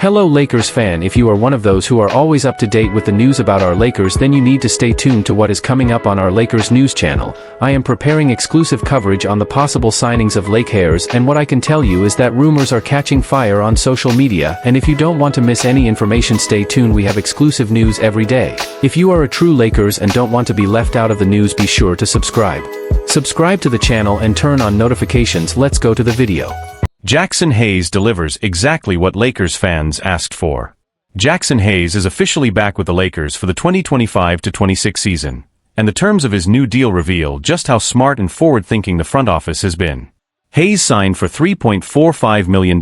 Hello Lakers fan, if you are one of those who are always up to date with the news about our Lakers, then you need to stay tuned to what is coming up on our Lakers news channel. I am preparing exclusive coverage on the possible signings of Lakers, and what I can tell you is that rumors are catching fire on social media, and if you don't want to miss any information, stay tuned. We have exclusive news every day. If you are a true Lakers and don't want to be left out of the news, be sure to subscribe. Subscribe to the channel and turn on notifications. Let's go to the video. Jaxson Hayes delivers exactly what Lakers fans asked for. Jaxson Hayes is officially back with the Lakers for the 2025-26 season, and the terms of his new deal reveal just how smart and forward-thinking the front office has been. Hayes signed for $3.45 million,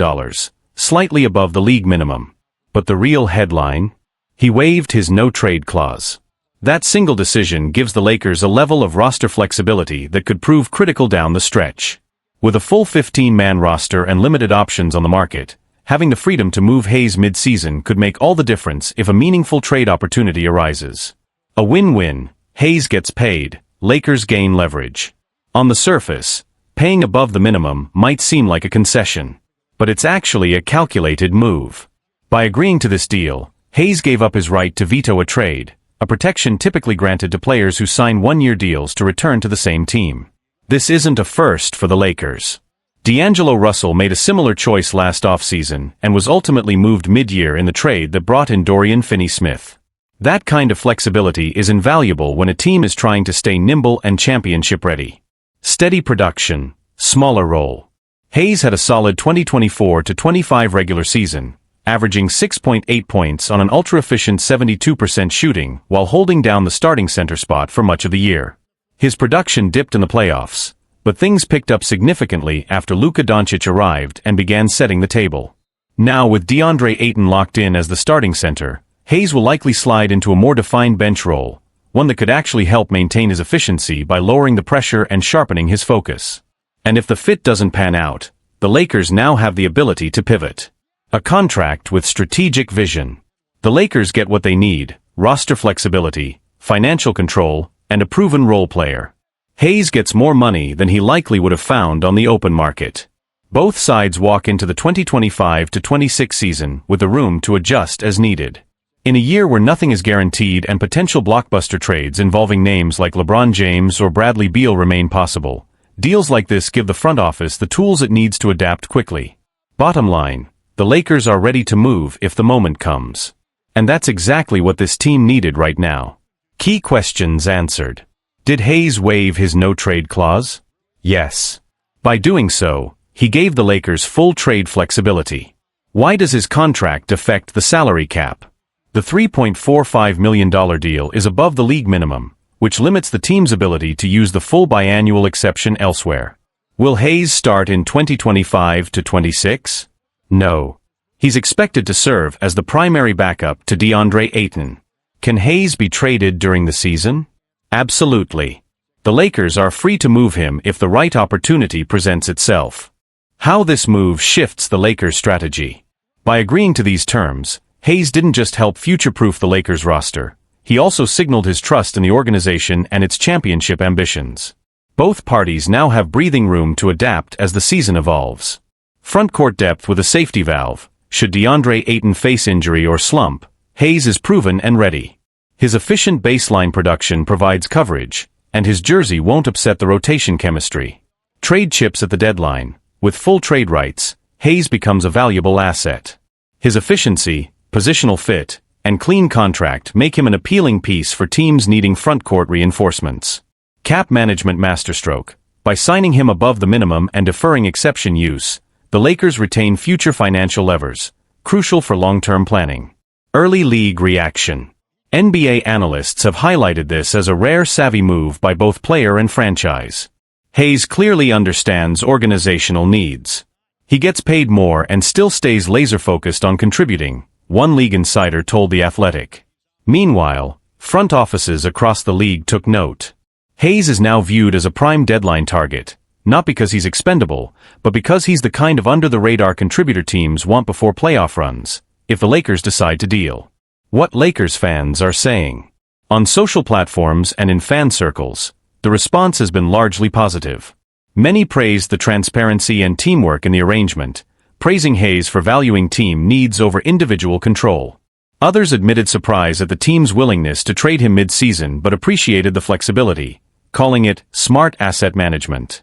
slightly above the league minimum. But the real headline? He waived his no-trade clause. That single decision gives the Lakers a level of roster flexibility that could prove critical down the stretch. With a full 15-man roster and limited options on the market, having the freedom to move Hayes mid-season could make all the difference if a meaningful trade opportunity arises. A win-win: Hayes gets paid, Lakers gain leverage. On the surface, paying above the minimum might seem like a concession, but it's actually a calculated move. By agreeing to this deal, Hayes gave up his right to veto a trade, a protection typically granted to players who sign one-year deals to return to the same team. This isn't a first for the Lakers. D'Angelo Russell made a similar choice last offseason and was ultimately moved mid-year in the trade that brought in Dorian Finney-Smith. That kind of flexibility is invaluable when a team is trying to stay nimble and championship-ready. Steady production, smaller role. Hayes had a solid 2024-25 regular season, averaging 6.8 points on an ultra-efficient 72% shooting while holding down the starting center spot for much of the year. His production dipped in the playoffs, but things picked up significantly after Luka Doncic arrived and began setting the table. Now with DeAndre Ayton locked in as the starting center, Hayes will likely slide into a more defined bench role, one that could actually help maintain his efficiency by lowering the pressure and sharpening his focus. And if the fit doesn't pan out, the Lakers now have the ability to pivot. A contract with strategic vision. The Lakers get what they need: roster flexibility, financial control, and a proven role player. Hayes gets more money than he likely would have found on the open market. Both sides walk into the 2025-26 season with the room to adjust as needed. In a year where nothing is guaranteed and potential blockbuster trades involving names like LeBron James or Bradley Beal remain possible, deals like this give the front office the tools it needs to adapt quickly. Bottom line, the Lakers are ready to move if the moment comes. And that's exactly what this team needed right now. Key questions answered. Did Hayes waive his no-trade clause? Yes. By doing so, he gave the Lakers full trade flexibility. Why does his contract affect the salary cap? The $3.45 million deal is above the league minimum, which limits the team's ability to use the full biannual exception elsewhere. Will Hayes start in 2025-26? No. He's expected to serve as the primary backup to DeAndre Ayton. Can Hayes be traded during the season? Absolutely. The Lakers are free to move him if the right opportunity presents itself. How this move shifts the Lakers' strategy. By agreeing to these terms, Hayes didn't just help future-proof the Lakers roster, he also signaled his trust in the organization and its championship ambitions. Both parties now have breathing room to adapt as the season evolves. Front-court depth with a safety valve. Should DeAndre Ayton face injury or slump, Hayes is proven and ready. His efficient baseline production provides coverage, and his jersey won't upset the rotation chemistry. Trade chips at the deadline. With full trade rights, Hayes becomes a valuable asset. His efficiency, positional fit, and clean contract make him an appealing piece for teams needing front-court reinforcements. Cap management masterstroke. By signing him above the minimum and deferring exception use, the Lakers retain future financial levers, crucial for long-term planning. Early league reaction. NBA analysts have highlighted this as a rare savvy move by both player and franchise. Hayes clearly understands organizational needs. He gets paid more and still stays laser-focused on contributing, one league insider told The Athletic. Meanwhile, front offices across the league took note. Hayes is now viewed as a prime deadline target, not because he's expendable, but because he's the kind of under-the-radar contributor teams want before playoff runs, if the Lakers decide to deal. What Lakers fans are saying. On social platforms and in fan circles, the response has been largely positive. Many praised the transparency and teamwork in the arrangement, praising Hayes for valuing team needs over individual control. Others admitted surprise at the team's willingness to trade him mid-season but appreciated the flexibility, calling it smart asset management.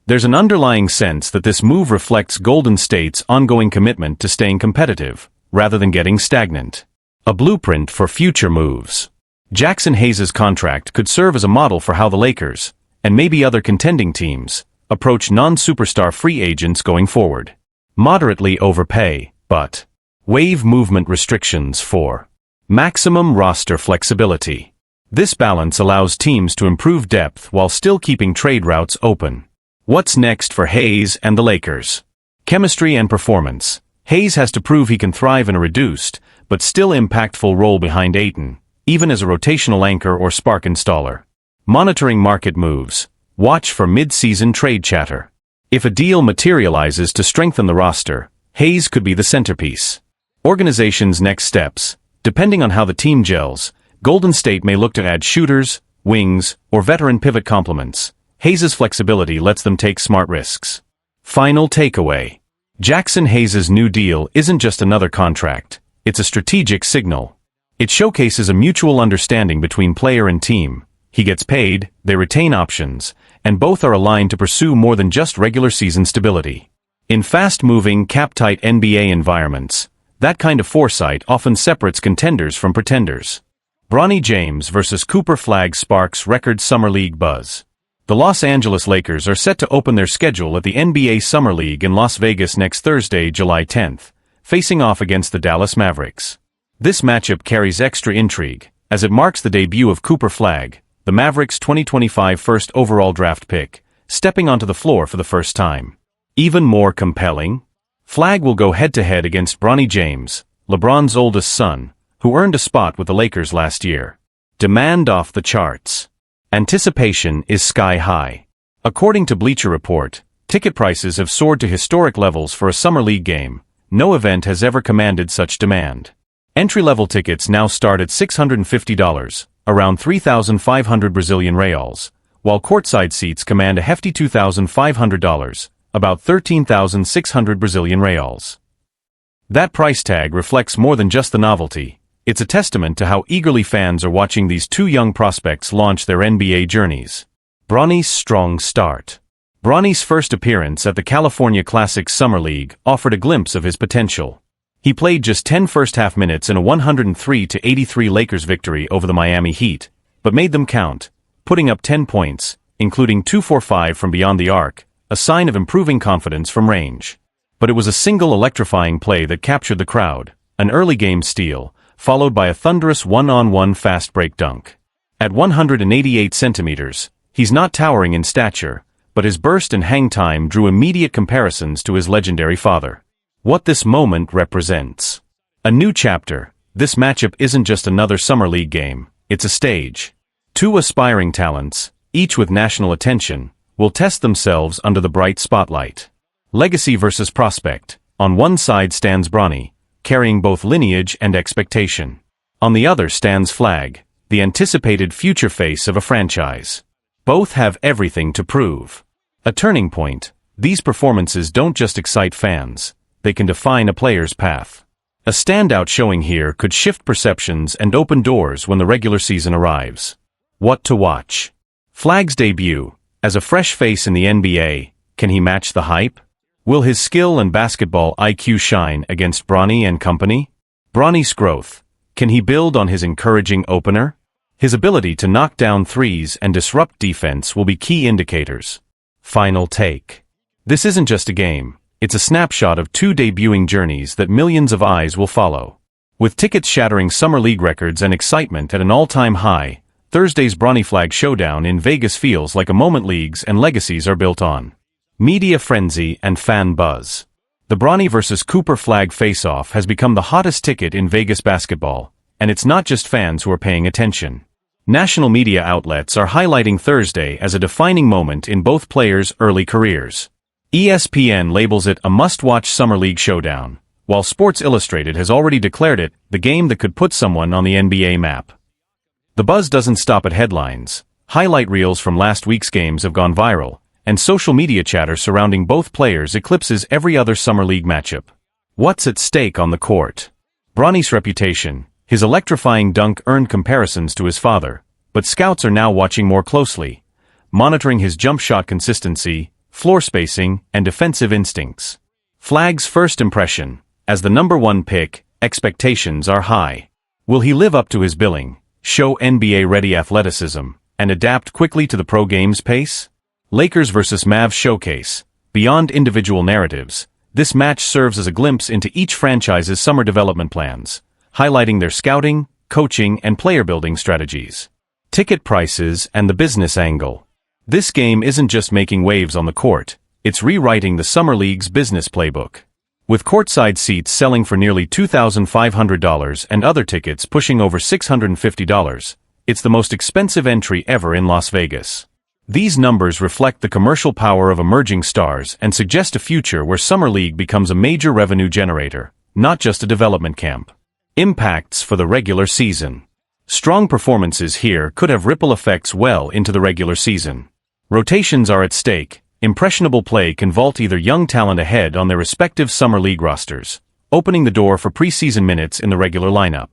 There's an underlying sense that this move reflects Golden State's ongoing commitment to staying competitive, rather than getting stagnant. A blueprint for future moves. Jaxson Hayes' contract could serve as a model for how the Lakers, and maybe other contending teams, approach non-superstar free agents going forward. Moderately overpay, but waive movement restrictions for maximum roster flexibility. This balance allows teams to improve depth while still keeping trade routes open. What's next for Hayes and the Lakers? Chemistry and performance. Hayes has to prove he can thrive in a reduced, but still impactful role behind Ayton, even as a rotational anchor or spark installer. Monitoring market moves. Watch for mid-season trade chatter. If a deal materializes to strengthen the roster, Hayes could be the centerpiece. Organization's next steps. Depending on how the team gels, Golden State may look to add shooters, wings, or veteran pivot complements. Hayes' flexibility lets them take smart risks. Final takeaway. Jaxson Hayes' new deal isn't just another contract, it's a strategic signal. It showcases a mutual understanding between player and team. He gets paid, they retain options, and both are aligned to pursue more than just regular season stability. In fast-moving, cap-tight NBA environments, that kind of foresight often separates contenders from pretenders. Bronny James vs. Flagg sparks record Summer League buzz. The Los Angeles Lakers are set to open their schedule at the NBA Summer League in Las Vegas next Thursday, July 10th, facing off against the Dallas Mavericks. This matchup carries extra intrigue, as it marks the debut of Flagg, the Mavericks' 2025 first overall draft pick, stepping onto the floor for the first time. Even more compelling? Flagg will go head-to-head against Bronny James, LeBron's oldest son, who earned a spot with the Lakers last year. Demand off the charts. Anticipation is sky-high. According to Bleacher Report, ticket prices have soared to historic levels for a Summer League game. No event has ever commanded such demand. Entry-level tickets now start at $650, around 3,500 Brazilian reals, while courtside seats command a hefty $2,500, about 13,600 Brazilian reals. That price tag reflects more than just the novelty. It's a testament to how eagerly fans are watching these two young prospects launch their NBA journeys. Bronny's strong start. Bronny's first appearance at the California Classic Summer League offered a glimpse of his potential. He played just 10 first-half minutes in a 103-83 Lakers victory over the Miami Heat, but made them count, putting up 10 points, including 2 for 5 from beyond the arc, a sign of improving confidence from range. But it was a single electrifying play that captured the crowd, an early game steal, followed by a thunderous one-on-one fast break dunk. At 188 centimeters, he's not towering in stature, but his burst and hang time drew immediate comparisons to his legendary father. What this moment represents. A new chapter. This matchup isn't just another Summer League game, it's a stage. Two aspiring talents, each with national attention, will test themselves under the bright spotlight. Legacy versus prospect. On one side stands Bronny, carrying both lineage and expectation. On the other stands Flagg, the anticipated future face of a franchise. Both have everything to prove. A turning point. These performances don't just excite fans, they can define a player's path. A standout showing here could shift perceptions and open doors when the regular season arrives. What to watch? Flagg's debut. As a fresh face in the NBA, can he match the hype? Will his skill and basketball IQ shine against Bronny and company? Bronny's growth. Can he build on his encouraging opener? His ability to knock down threes and disrupt defense will be key indicators. Final take. This isn't just a game, it's a snapshot of two debuting journeys that millions of eyes will follow. With tickets shattering Summer League records and excitement at an all-time high, Thursday's Bronny-Flagg showdown in Vegas feels like a moment leagues and legacies are built on. Media frenzy and fan buzz. The Bronny vs. Flagg face-off has become the hottest ticket in Vegas basketball, and it's not just fans who are paying attention. National media outlets are highlighting Thursday as a defining moment in both players' early careers. ESPN labels it a must-watch Summer League showdown, while Sports Illustrated has already declared it the game that could put someone on the NBA map. The buzz doesn't stop at headlines. Highlight reels from last week's games have gone viral, and social media chatter surrounding both players eclipses every other summer league matchup. What's at stake on the court? Bronny's reputation. His electrifying dunk earned comparisons to his father, but scouts are now watching more closely, monitoring his jump shot consistency, floor spacing, and defensive instincts. Flagg's first impression. As the #1 pick, expectations are high. Will he live up to his billing, show NBA-ready athleticism, and adapt quickly to the pro game's pace? Lakers vs. Mavs showcase. Beyond individual narratives, this match serves as a glimpse into each franchise's summer development plans, highlighting their scouting, coaching, and player-building strategies. Ticket prices and the business angle. This game isn't just making waves on the court, it's rewriting the Summer League's business playbook. With courtside seats selling for nearly $2,500 and other tickets pushing over $650, it's the most expensive entry ever in Las Vegas. These numbers reflect the commercial power of emerging stars and suggest a future where Summer League becomes a major revenue generator, not just a development camp. Impacts for the regular season. Strong performances here could have ripple effects well into the regular season. Rotations are at stake. Impressionable play can vault either young talent ahead on their respective Summer League rosters, opening the door for preseason minutes in the regular lineup.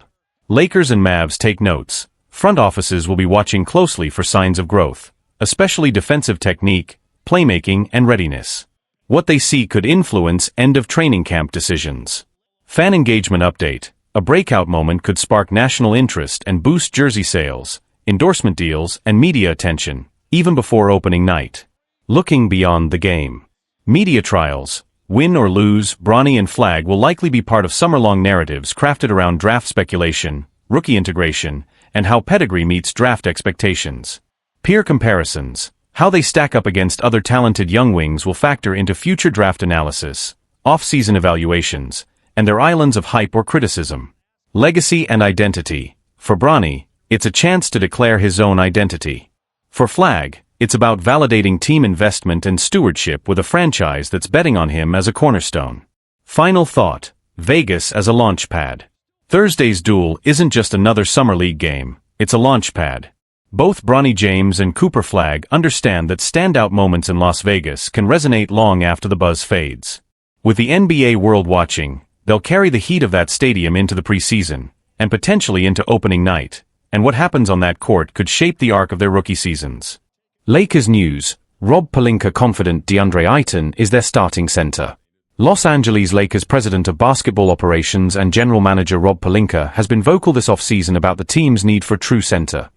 Lakers and Mavs take notes. Front offices will be watching closely for signs of growth, especially defensive technique, playmaking, and readiness. What they see could influence end-of-training camp decisions. Fan engagement update. A breakout moment could spark national interest and boost jersey sales, endorsement deals, and media attention, even before opening night. Looking beyond the game. Media trials. Win or lose, Bronny and Flagg will likely be part of summer-long narratives crafted around draft speculation, rookie integration, and how pedigree meets draft expectations. Peer comparisons. How they stack up against other talented young wings will factor into future draft analysis, off-season evaluations, and their islands of hype or criticism. Legacy and identity. For Bronny, it's a chance to declare his own identity. For Flagg, it's about validating team investment and stewardship with a franchise that's betting on him as a cornerstone. Final thought. Vegas as a launchpad. Thursday's duel isn't just another Summer League game, it's a launchpad. Both Bronny James and Cooper Flagg understand that standout moments in Las Vegas can resonate long after the buzz fades. With the NBA world watching, they'll carry the heat of that stadium into the preseason, and potentially into opening night, and what happens on that court could shape the arc of their rookie seasons. Lakers news. Rob Pelinka confident DeAndre Ayton is their starting center. Los Angeles Lakers president of basketball operations and general manager Rob Pelinka has been vocal this offseason about the team's need for a true center,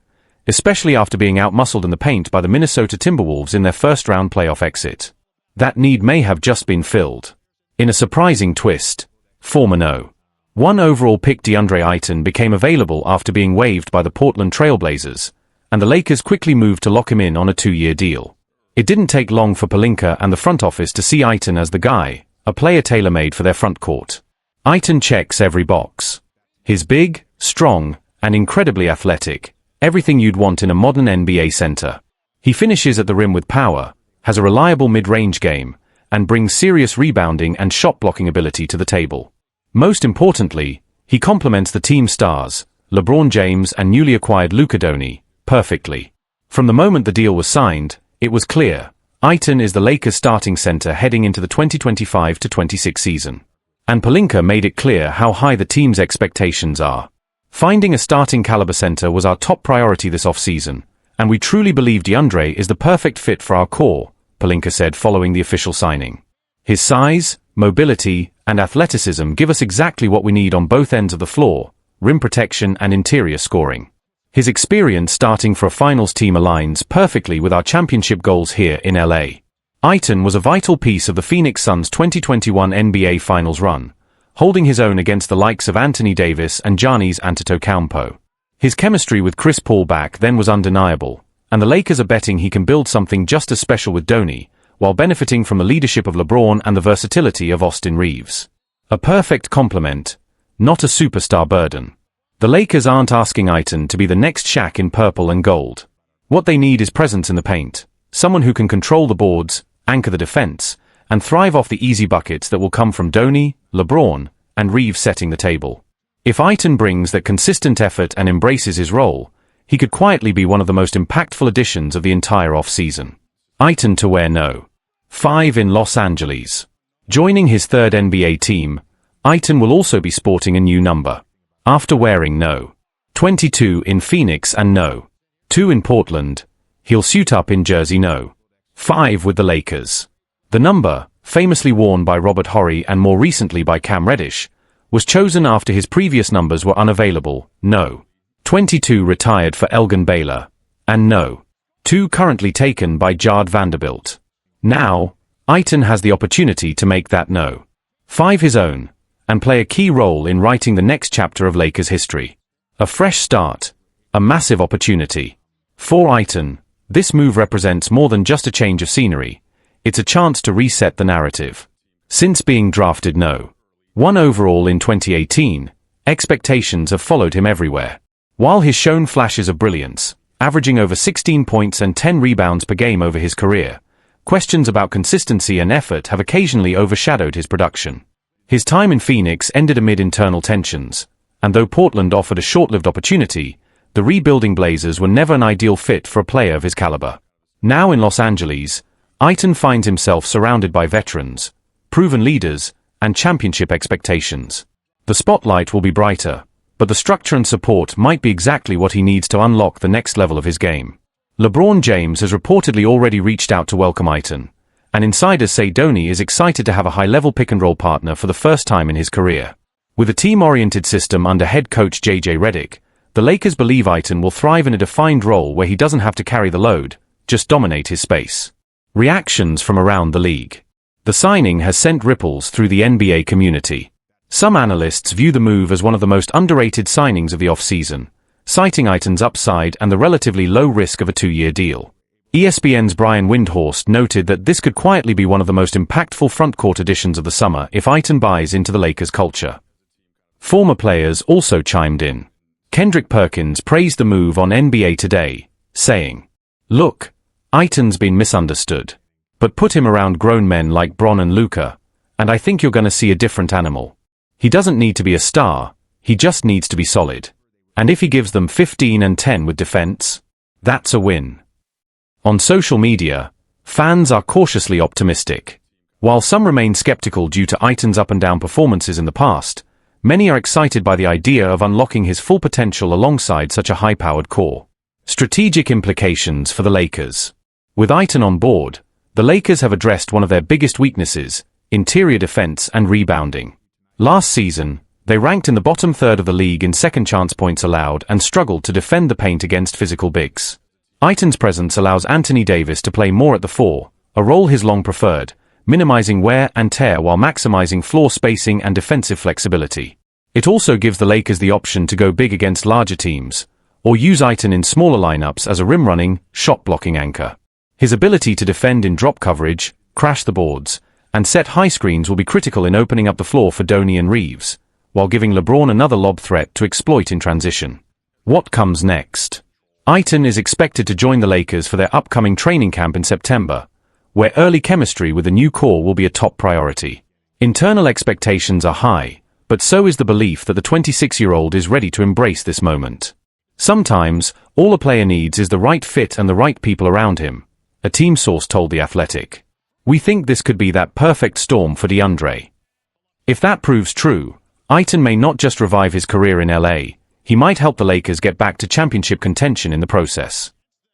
especially after being outmuscled in the paint by the Minnesota Timberwolves in their first-round playoff exit. That need may have just been filled. In a surprising twist, former No. 1 overall pick DeAndre Ayton became available after being waived by the Portland Trail Blazers, and the Lakers quickly moved to lock him in on a 2-year deal. It didn't take long for Pelinka and the front office to see Ayton as the guy, a player tailor-made for their front court. Ayton checks every box. He's big, strong, and incredibly athletic, everything you'd want in a modern NBA center. He finishes at the rim with power, has a reliable mid-range game, and brings serious rebounding and shot-blocking ability to the table. Most importantly, he complements the team stars, LeBron James and newly acquired Luka Doncic, perfectly. From the moment the deal was signed, it was clear, Ayton is the Lakers starting center heading into the 2025-26 season. And Pelinka made it clear how high the team's expectations are. Finding a starting caliber center was our top priority this offseason, and we truly believe DeAndre is the perfect fit for our core, Pelinka said following the official signing. His size, mobility, and athleticism give us exactly what we need on both ends of the floor, rim protection and interior scoring. His experience starting for a finals team aligns perfectly with our championship goals here in LA. Ayton was a vital piece of the Phoenix Suns' 2021 NBA Finals run, holding his own against the likes of Anthony Davis and Giannis Antetokounmpo. His chemistry with Chris Paul back then was undeniable, and the Lakers are betting he can build something just as special with Doncic, while benefiting from the leadership of LeBron and the versatility of Austin Reeves. A perfect complement, not a superstar burden. The Lakers aren't asking Ayton to be the next Shaq in purple and gold. What they need is presence in the paint, someone who can control the boards, anchor the defense, and thrive off the easy buckets that will come from Doncic, LeBron, and Reeves setting the table. If Ayton brings that consistent effort and embraces his role, he could quietly be one of the most impactful additions of the entire off-season. Ayton to wear no. 5 in Los Angeles. Joining his third NBA team, Ayton will also be sporting a new number. After wearing no. 22 in Phoenix and no. 2 in Portland, he'll suit up in jersey no. 5 with the Lakers. The number, famously worn by Robert Horry and more recently by Cam Reddish, was chosen after his previous numbers were unavailable, no. 22 retired for Elgin Baylor, and no. 2 currently taken by Jard Vanderbilt. Now, Ayton has the opportunity to make that no. 5 his own, and play a key role in writing the next chapter of Lakers history. A fresh start, a massive opportunity. For Ayton, this move represents more than just a change of scenery. It's a chance to reset the narrative. Since being drafted no. 1 overall in 2018, expectations have followed him everywhere. While he's shown flashes of brilliance, averaging over 16 points and 10 rebounds per game over his career, questions about consistency and effort have occasionally overshadowed his production. His time in Phoenix ended amid internal tensions, and though Portland offered a short-lived opportunity, the rebuilding Blazers were never an ideal fit for a player of his caliber. Now in Los Angeles, Ayton finds himself surrounded by veterans, proven leaders, and championship expectations. The spotlight will be brighter, but the structure and support might be exactly what he needs to unlock the next level of his game. LeBron James has reportedly already reached out to welcome Ayton, and insiders say Bronny is excited to have a high-level pick-and-roll partner for the first time in his career. With a team-oriented system under head coach J.J. Redick, the Lakers believe Ayton will thrive in a defined role where he doesn't have to carry the load, just dominate his space. Reactions from around the league. The signing has sent ripples through the NBA community. Some analysts view the move as one of the most underrated signings of the offseason, citing Ayton's upside and the relatively low risk of a 2-year deal. ESPN's Brian Windhorst noted that this could quietly be one of the most impactful frontcourt additions of the summer if Ayton buys into the Lakers' culture. Former players also chimed in. Kendrick Perkins praised the move on NBA Today, saying, "Look, Ayton's been misunderstood. But put him around grown men like Bron and Luka, and I think you're going to see a different animal. He doesn't need to be a star, he just needs to be solid. And if he gives them 15 and 10 with defense, that's a win." On social media, fans are cautiously optimistic. While some remain skeptical due to Ayton's up-and-down performances in the past, many are excited by the idea of unlocking his full potential alongside such a high-powered core. Strategic implications for the Lakers. With Ayton on board, the Lakers have addressed one of their biggest weaknesses, interior defense and rebounding. Last season, they ranked in the bottom third of the league in second-chance points allowed and struggled to defend the paint against physical bigs. Ayton's presence allows Anthony Davis to play more at the 4, a role he's long preferred, minimizing wear and tear while maximizing floor spacing and defensive flexibility. It also gives the Lakers the option to go big against larger teams, or use Ayton in smaller lineups as a rim-running, shot-blocking anchor. His ability to defend in drop coverage, crash the boards, and set high screens will be critical in opening up the floor for Bronny and Reeves, while giving LeBron another lob threat to exploit in transition. What comes next? Ayton is expected to join the Lakers for their upcoming training camp in September, where early chemistry with the new core will be a top priority. Internal expectations are high, but so is the belief that the 26-year-old is ready to embrace this moment. Sometimes, all a player needs is the right fit and the right people around him, a team source told The Athletic. "We think this could be that perfect storm for DeAndre." If that proves true, Ayton may not just revive his career in LA, he might help the Lakers get back to championship contention in the process.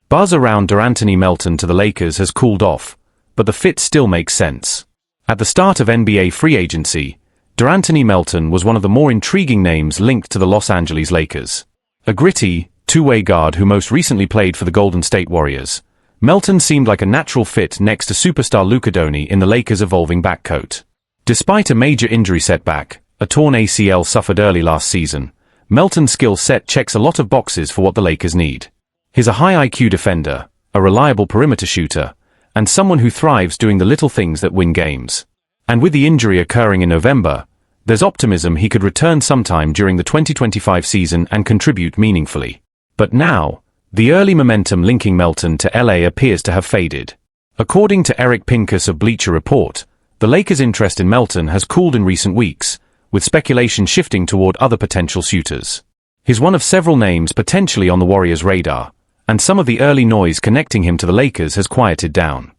Buzz around De'Anthony Melton to the Lakers has cooled off, but the fit still makes sense. At the start of NBA free agency, De'Anthony Melton was one of the more intriguing names linked to the Los Angeles Lakers. A gritty, two-way guard who most recently played for the Golden State Warriors, Melton seemed like a natural fit next to superstar Luka Doncic in the Lakers' evolving backcoat. Despite a major injury setback, a torn ACL suffered early last season, Melton's skill set checks a lot of boxes for what the Lakers need. He's a high IQ defender, a reliable perimeter shooter, and someone who thrives doing the little things that win games. And with the injury occurring in November, there's optimism he could return sometime during the 2025 season and contribute meaningfully. But now, the early momentum linking Melton to LA appears to have faded. According to Eric Pincus of Bleacher Report, the Lakers' interest in Melton has cooled in recent weeks, with speculation shifting toward other potential suitors. He's one of several names potentially on the Warriors' radar, and some of the early noise connecting him to the Lakers has quieted down.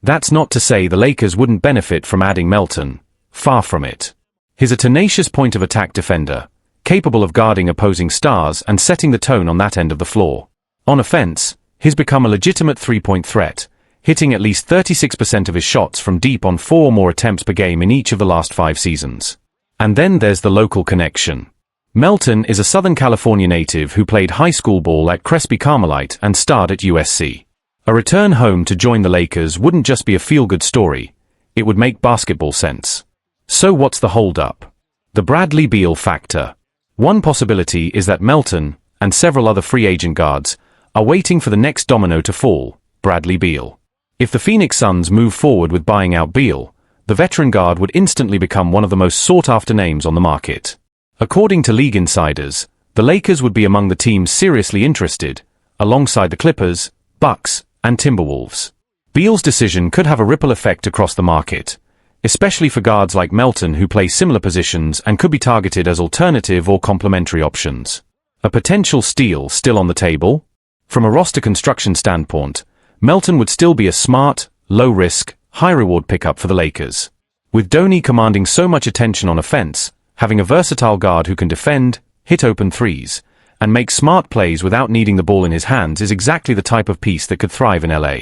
That's not to say the Lakers wouldn't benefit from adding Melton. Far from it. He's a tenacious point-of-attack defender, capable of guarding opposing stars and setting the tone on that end of the floor. On offense, he's become a legitimate three-point threat, hitting at least 36% of his shots from deep on 4 or more attempts per game in each of the last 5 seasons. And then there's the local connection. Melton is a Southern California native who played high school ball at Crespi Carmelite and starred at USC. A return home to join the Lakers wouldn't just be a feel-good story, it would make basketball sense. So what's the hold-up? The Bradley Beal factor. One possibility is that Melton, and several other free agent guards, are waiting for the next domino to fall, Bradley Beal. If the Phoenix Suns move forward with buying out Beal, the veteran guard would instantly become one of the most sought-after names on the market. According to league insiders, the Lakers would be among the teams seriously interested, alongside the Clippers, Bucks, and Timberwolves. Beal's decision could have a ripple effect across the market, especially for guards like Melton who play similar positions and could be targeted as alternative or complementary options. A potential steal still on the table? From a roster construction standpoint, Melton would still be a smart, low-risk, high-reward pickup for the Lakers. With Bronny commanding so much attention on offense, having a versatile guard who can defend, hit open threes, and make smart plays without needing the ball in his hands is exactly the type of piece that could thrive in LA.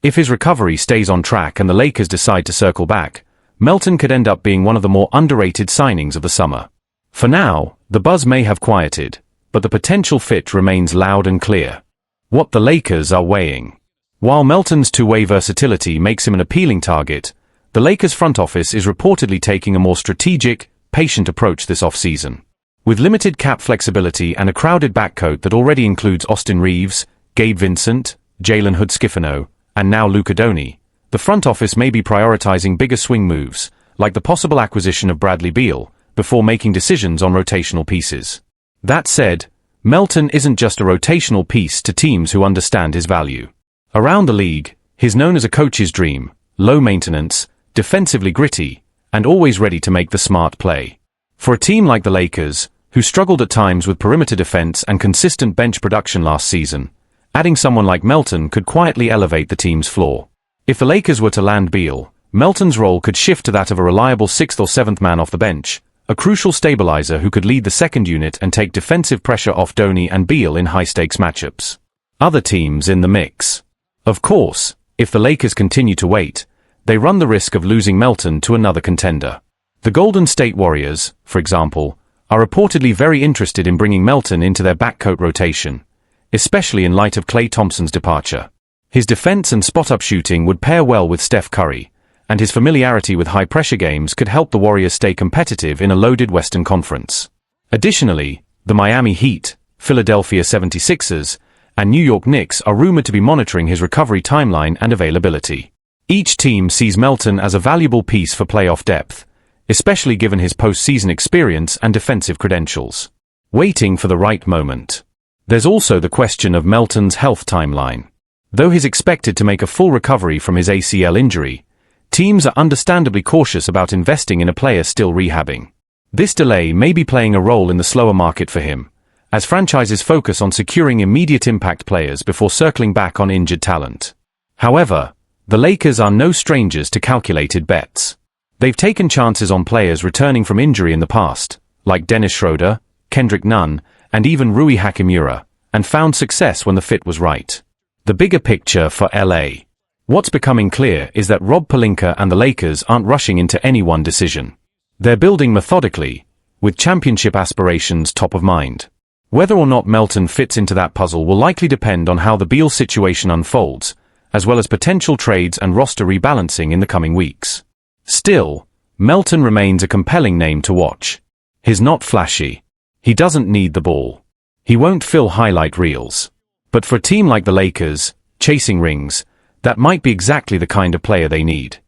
If his recovery stays on track and the Lakers decide to circle back, Melton could end up being one of the more underrated signings of the summer. For now, the buzz may have quieted, but the potential fit remains loud and clear. What the Lakers are weighing. While Melton's two-way versatility makes him an appealing target, the Lakers front office is reportedly taking a more strategic, patient approach this offseason. With limited cap flexibility and a crowded backcourt that already includes Austin Reeves, Gabe Vincent, Jalen Hood-Schifino, and now Luka Doncic, the front office may be prioritizing bigger swing moves, like the possible acquisition of Bradley Beal, before making decisions on rotational pieces. That said, Melton isn't just a rotational piece to teams who understand his value. Around the league, he's known as a coach's dream, low maintenance, defensively gritty, and always ready to make the smart play. For a team like the Lakers, who struggled at times with perimeter defense and consistent bench production last season, adding someone like Melton could quietly elevate the team's floor. If the Lakers were to land Beal, Melton's role could shift to that of a reliable 6th or 7th man off the bench, a crucial stabilizer who could lead the second unit and take defensive pressure off Doncic and Beal in high-stakes matchups. Other teams in the mix. Of course, if the Lakers continue to wait, they run the risk of losing Melton to another contender. The Golden State Warriors, for example, are reportedly very interested in bringing Melton into their backcourt rotation, especially in light of Klay Thompson's departure. His defense and spot-up shooting would pair well with Steph Curry, and his familiarity with high-pressure games could help the Warriors stay competitive in a loaded Western Conference. Additionally, the Miami Heat, Philadelphia 76ers, and New York Knicks are rumored to be monitoring his recovery timeline and availability. Each team sees Melton as a valuable piece for playoff depth, especially given his postseason experience and defensive credentials. Waiting for the right moment. There's also the question of Melton's health timeline. Though he's expected to make a full recovery from his ACL injury, teams are understandably cautious about investing in a player still rehabbing. This delay may be playing a role in the slower market for him, as franchises focus on securing immediate impact players before circling back on injured talent. However, the Lakers are no strangers to calculated bets. They've taken chances on players returning from injury in the past, like Dennis Schroeder, Kendrick Nunn, and even Rui Hachimura, and found success when the fit was right. The bigger picture for LA. What's becoming clear is that Rob Pelinka and the Lakers aren't rushing into any one decision. They're building methodically, with championship aspirations top of mind. Whether or not Melton fits into that puzzle will likely depend on how the Beal situation unfolds, as well as potential trades and roster rebalancing in the coming weeks. Still, Melton remains a compelling name to watch. He's not flashy. He doesn't need the ball. He won't fill highlight reels. But for a team like the Lakers, chasing rings, that might be exactly the kind of player they need.